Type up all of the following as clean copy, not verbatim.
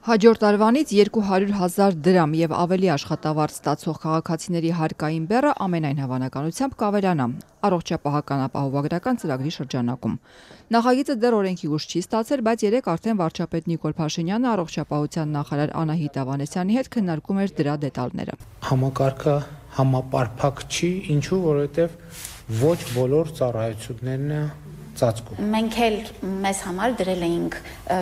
Հաջորդ տարվանից 200,000 դրամ եւ ավելի աշխատավարձ ստացող քաղաքացիների հարկային բեռը ամենայն հավանականությամբ կավելանա առողջապահական ապահովագրական ծրագրի շրջանակում։ Նախագիծը դեռ օրենքի ուժ չի ստացել, բայց երեկ արդեն վարչապետ Նիկոլ Փաշինյանը առողջապահության նախարար Անահիտ Ավանեսյանի հետ քննարկում էր դրա դետալները։ Համակարգը համապարփակ չի, ինչու, որովհետեւ ոչ բոլոր ծառայություններն Մենք էլ մեզ համար դրել էինք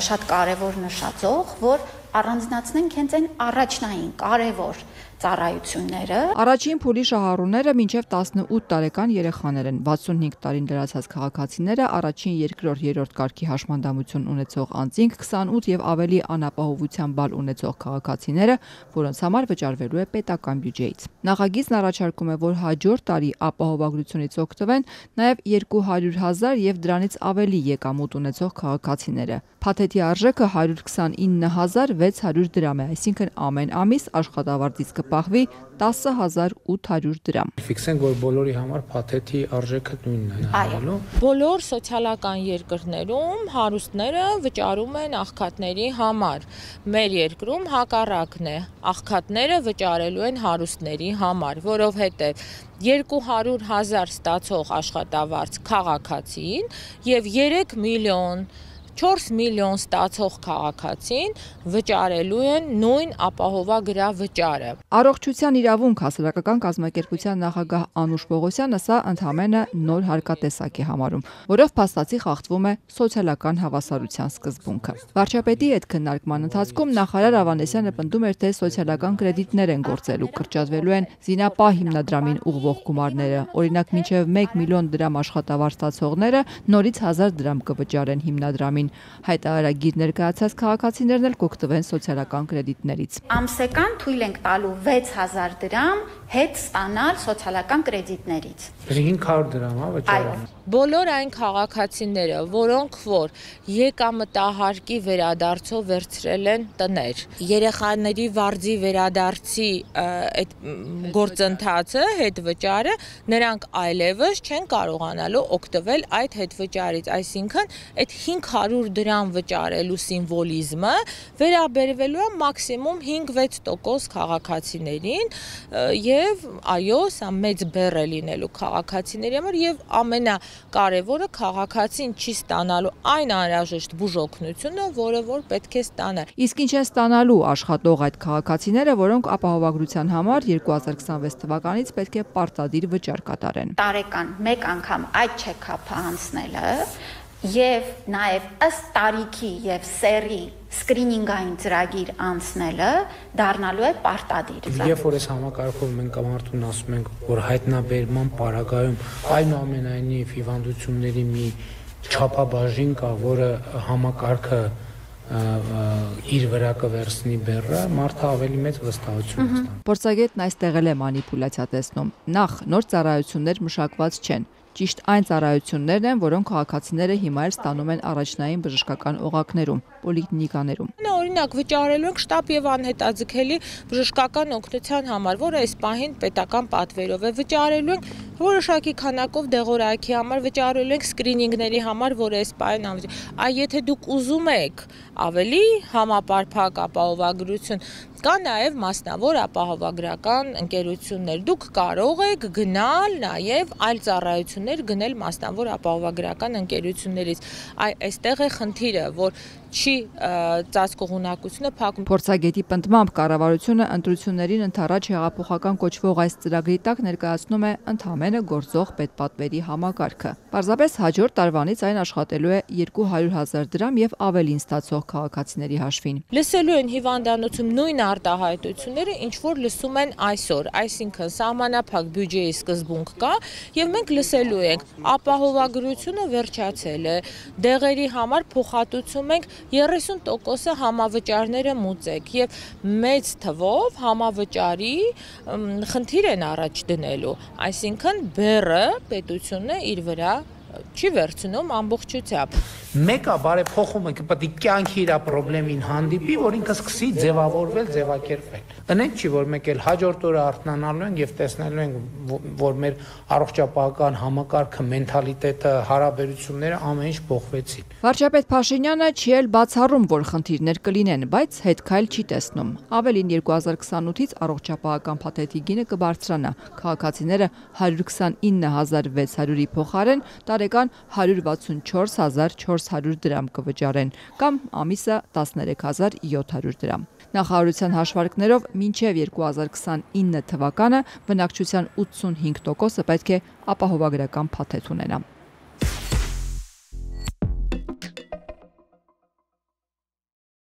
շատ կարևոր նշաձող, որ առանձնացնենք հենց այն առաջնային կարևոր ծառայությունները։ Առաջին փուլի շահառուները մինչև 18 տարեկան երեխաներ են, 65 տարին լրացած քաղաքացիները, առաջին, երկրորդ, երրորդ կարգի հաշմանդամություն ունեցող անձինք, 28 եւ ավելի անապահովության բալ ունեցող քաղաքացիները, որոնց համար վճարվելու է պետական բյուջեից։ Նախագիծն առաջարկում է, որ հաջորդ տարի ապահովագրությունից օգտվեն նաեւ 200,000 եւ դրանից ավելի եկամուտ ունեցող քաղաքացիները։ Փաթեթի արժեքը 129,600 դրամ է, այսինքն ամեն ամիս աշխատավարձից կպահվի 10,800 դրամ։ Ֆիքսենք, որ բոլորի համար փաթեթի արժեքը նույնն է եղելու։ Բոլոր սոցիալական երկրներում հարուստները վճարում են աղքատների համար։ Մեր երկրում հակառակն է, աղքատները վճարելու են հարուստների համար, որովհետև 200,000 ստացող աշխատավարձ քաղաքացին եւ 3 միլիոն 4 միլիոն ստացող քաղաքացին վճարելու են նույն ապահովագրավճարը։ Առողջության իրավունք հասարակական կազմակերպության նախագահ Անուշ Պողոսյանը սա ընդհանրապես նոր հարկատեսակ է համարում, որով փաստացի խախտվում է սոցիալական հավասարության սկզբունքը։ Վարչապետի հետ քննարկման ընթացքում նախարար Ավանեսյանը պնդում էր, թե սոցիալական կրեդիտներ են գործելու, կրճատվելու են զինապահ հիմնադրամին ուղղվող գումարները, օրինակ մինչև 1 միլիոն դրամ աշխատավարձ ստացողները նորից 1000 դրամ կվճարեն հիմնադրամին։ Հայտարարագիր ներկայացած քաղաքացիներն էլ կօգտվեն սոցիալական կրեդիտներից։ Ամսական թույլ ենք տալու 6,000 դրամ հետ ստանալ սոցիալական կրեդիտներից։ 500 դրամ է վճարում։ Բոլոր այն քաղաքացիները, որոնք որ եկամտահարկի վերադարձով վերցրել են տներ, երեխաների վարձի վերադարձի այդ գործընթացը հետվճարը, նրանք այլևս չեն կարողանալու օգտվել այդ հետվճարից, այսինքն այդ 500 դրամ վճարելու սիմվոլիզմը վերաբերվելու է մաքսիմում 5-6% քաղաքացիներին եւ այո, սա մեծ բեռ է լինելու քաղաքացիների համար եւ ամենակարևորը քաղաքացին չի ստանալու այն անհրաժեշտ բուժօգնությունը, որը որ պետք է ստանա։ Իսկ ինչ են ստանալու աշխատող այդ քաղաքացիները, որոնք ապահովագրության համար 2026 թվականից պետք է պարտադիր վճար կատարեն։ Տարեկան մեկ անգամ այդ չեքափը անցնելը եւ նաեւ ըստ տարիքի եւ սերի սկրինինգային ծրագիր անցնելը դառնալու է պարտադիր։ Երբ որ այս համակարգով մենք մարդուն ասում ենք, որ հայտնաբերման պարագայում այնուամենայնիվ հիվանդությունների մի չափաբաժին կա, որը համակարգը իր վրա կվերցնի բեռը, մարդը ավելի մեծ վստահություն է ստանում։ Փորձագետն այստեղ էլ է մանիպուլյացիա տեսնում։ Նախ նոր ծառայություններ մշակված չեն։ Ճիշտ այն ծառայություններն են, որոնք քաղաքացիները հիմա էլ ստանում են առաջնային բժշկական օղակներում, պոլիկլինիկաներում։ Օրինակ վճարելու ենք շտապ եւ անհետաձգելի բժշկական օգնության համար, որը այս պահին պետական պատվերով է, վճարելու ենք որոշակի քանակով դեղորայքի համար, վճարելու ենք սկրինինգների համար, որը այս պահին եթե դուք ուզում եք ավելի համապարփակ ապահովագրություն, կա նաև մասնավոր ապահովագրական ընկերություններ։ Դուք կարող եք գնալ նաև այլ ծառայություններ գնել մասնավոր ապահովագրական ընկերություններից։ Այստեղ է խնդիրը, որ չի ծածկողունակությունը փակում։ Փորձագետի պնդմամբ կառավարությունը ընտրություններին ընդառաջ հեղափոխական կոչվող այս ծրագրի տակ ներկայացնում է ընդհանրապես գործող պետպատվերի համակարգը։ Պարզապես հաջորդ տարվանից այն աշխատելու է 200,000 դրամ եւ ավելին ստացող քաղաքացիների հաշվին։ Լսելու են հիվանդանոցում նույն արտահայտությունները, ինչ որ լսում են այսօր, այսինքն սահմանափակ բյուջեի սկզբունք կա եւ մենք լսելու ենք ապահովագրությունը վերջացել է, դեղերի համար փոխհատուցում ենք 30%-ը համավճարները մուծեք եւ մեծ թվով համավճարի խնդիր են առաջ դնելու, այսինքն բեռը պետությունը իր վրա չի վերցնում ամբողջությամբ։ Մեկը բարեփոխումը պետք է կյանքի իր խնդրին հանդիպի, որ ինքը սկսի ձևավորվել, ձևակերպվել։ Տնենք չի, որ մեկ էլ հաջորդ օրը արթնանալու ենք եւ տեսնելու ենք, որ մեր առողջապահական համակարգը, մենթալիտետը, հարաբերությունները ամեն ինչ փոխվեցին։ Վարչապետ Փաշինյանը չի էլ բացառում, որ խնդիրներ կլինեն, բայց հետքայլ չի տեսնում։ Ավելին 2028-ից առողջապահական փաթեթի գինը կբարձրանա։ Քաղաքացիները 129,600-ի փոխարեն տարեկան 164,400 դրամ կվճարեն կամ ամիսը 13,700 դրամ։ Նախարարության հաշվարկներով մինչև 2029 թվականը բնակչության 85%-ը պետք է ապահովագրական փաթեթ ունենա։